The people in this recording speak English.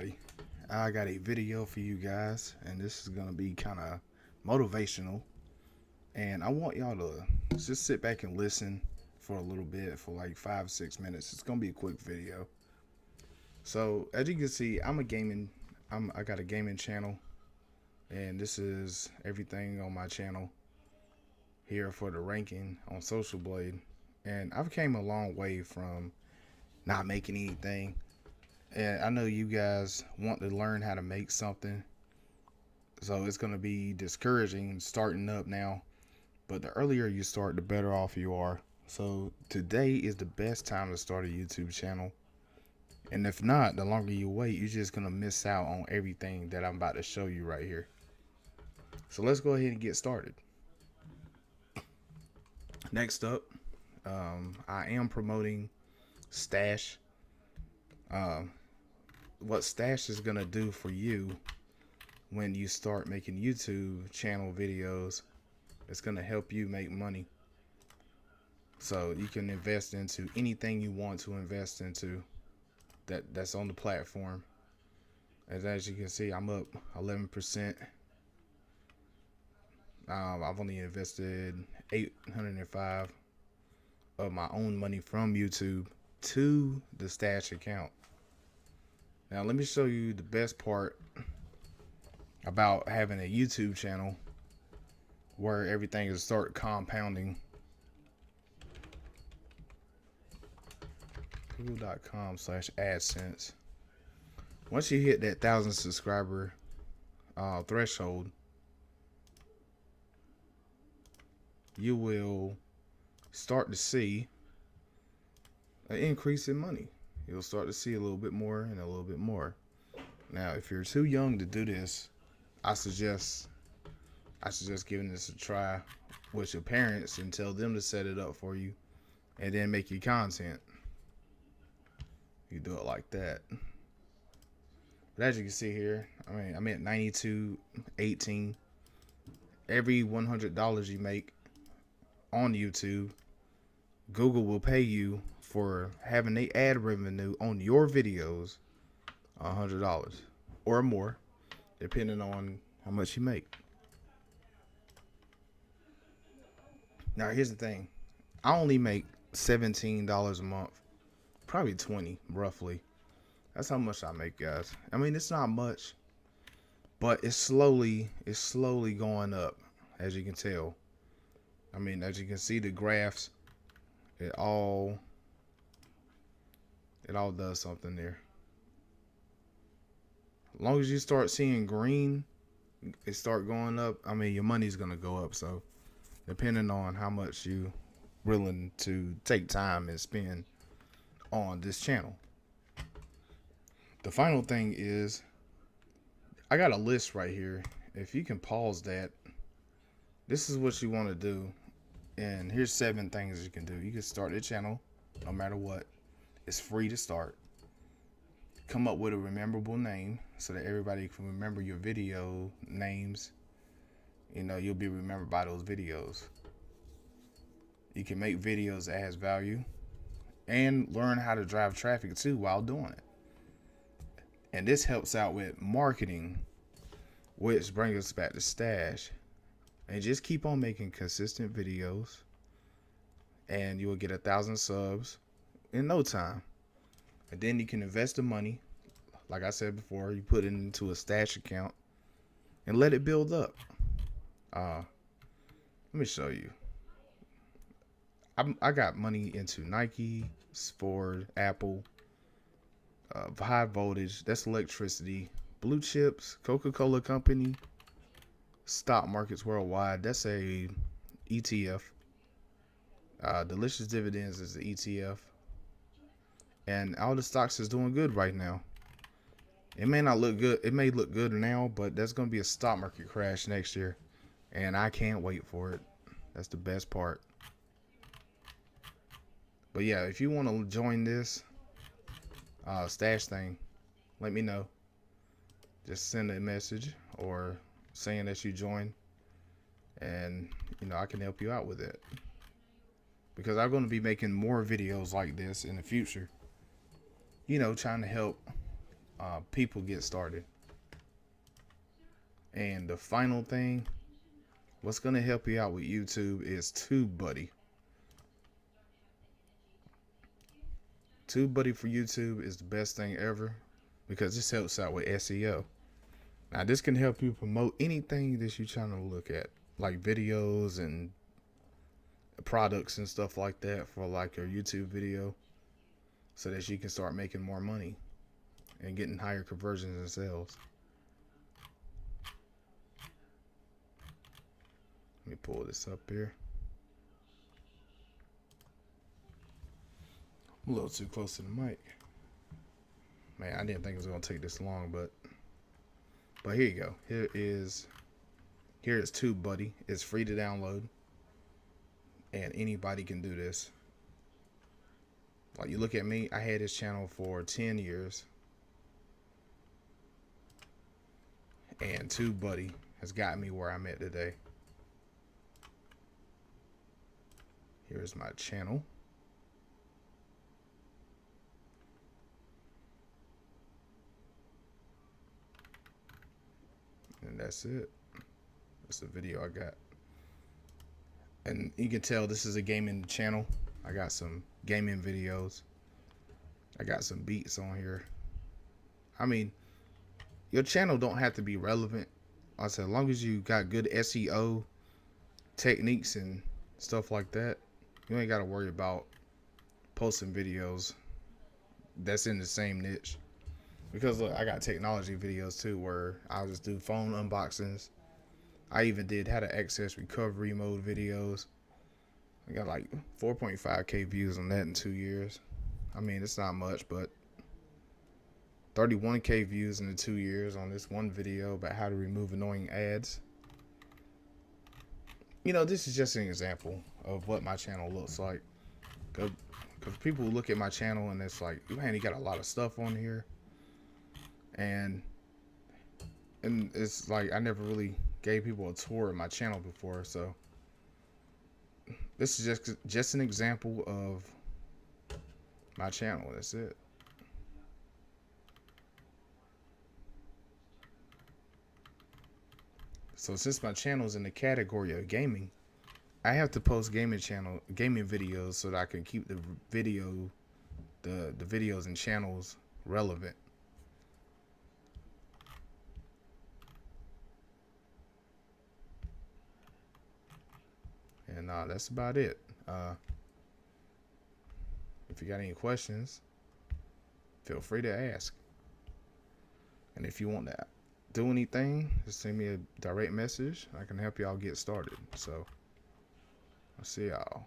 everybody. I got a video for you guys, and this is gonna be kind of motivational. And I want y'all to just sit back and listen for a little bit, for like 5 6 minutes. It's gonna be a quick video. So as you can see, I got a gaming channel, and this is everything on my channel here for the ranking on Social Blade. And I've came a long way from not making anything. And I know you guys want to learn how to make something, so it's going to be discouraging starting up now. But the earlier you start, the better off you are. So today is the best time to start a YouTube channel. And if not, the longer you wait, you're just going to miss out on everything that I'm about to show you right here. So let's go ahead and get started. Next up, I am promoting Stash. What Stash is going to do for you when you start making YouTube channel videos, it's going to help you make money. So you can invest into anything you want to invest into that's on the platform. As you can see, I'm up 11%. I've only invested 805 of my own money from YouTube to the Stash account. Now let me show you the best part about having a YouTube channel where everything is start compounding. Google.com/AdSense. Once you hit that 1,000 subscriber threshold, you will start to see an increase in money. You'll start to see a little bit more and a little bit more. Now, if you're too young to do this, I suggest giving this a try with your parents and tell them to set it up for you, and then make your content. You do it like that. But as you can see here, I'm at 92.18. Every $100 you make on YouTube, Google will pay you for having the ad revenue on your videos $100 or more, depending on how much you make. Now here's the thing, I only make $17 a month, probably 20 roughly. That's how much I make, guys. It's not much, but it's slowly going up, as you can tell. As you can see, the graphs, it all does something there. As long as you start seeing green, it start going up, your money's gonna go up. So depending on how much you willing to take time and spend on this channel. The final thing is, I got a list right here. If you can pause that, this is what you want to do. And here's 7 things you can do. You can start a channel no matter what. It's free to start. Come up with a memorable name so that everybody can remember your video names. You'll be remembered by those videos. You can make videos that has value and learn how to drive traffic too while doing it. And this helps out with marketing, which brings us back to Stash. And just keep on making consistent videos, and you will get 1,000 subs in no time. And then you can invest the money, like I said before. You put it into a Stash account and let it build up. Let me show you. I got money into Nike, Ford, Apple, high voltage, that's electricity, blue chips, Coca-Cola company, stock markets worldwide, that's a ETF. Delicious Dividends is the ETF. And all the stocks is doing good right now. It may not look good. It may look good now, but there's going to be a stock market crash next year. And I can't wait for it. That's the best part. But yeah, if you want to join this Stash thing, let me know. Just send a message or saying that you joined, and I can help you out with it, because I'm going to be making more videos like this in the future, trying to help people get started. And the final thing, what's going to help you out with YouTube is Tubebuddy. Tubebuddy for YouTube is the best thing ever because this helps out with SEO. Now, this can help you promote anything that you're trying to look at, like videos and products and stuff like that for like your YouTube video, so that you can start making more money and getting higher conversions and sales. Let me pull this up here. I'm a little too close to the mic. Man, I didn't think it was gonna take this long, but here you go. Here is Tubebuddy. It's free to download, and anybody can do this. Like, you look at me, I had this channel for 10 years, and Tubebuddy has got me where I'm at today. Here's my channel. And that's it. That's the video I got. And you can tell this is a gaming channel. I got some gaming videos. I got some beats on here. I mean, your channel don't have to be relevant. Like I said, as long as you got good SEO techniques and stuff like that, you ain't got to worry about posting videos that's in the same niche. Because look, I got technology videos too, where I'll just do phone unboxings. I even did how to access recovery mode videos. I got like 4.5K views on that in 2 years. I mean, it's not much, but 31K views in the 2 years on this one video about how to remove annoying ads. You know, this is just an example of what my channel looks like. Because people look at my channel and it's like, man, you got a lot of stuff on here. And it's like, I never really gave people a tour of my channel before, so this is just an example of my channel. That's it. So since my channel is in the category of gaming, I have to post gaming videos so that I can keep the videos and channels relevant. And that's about it. If you got any questions, feel free to ask. And if you want to do anything, just send me a direct message. I can help y'all get started. So I'll see y'all.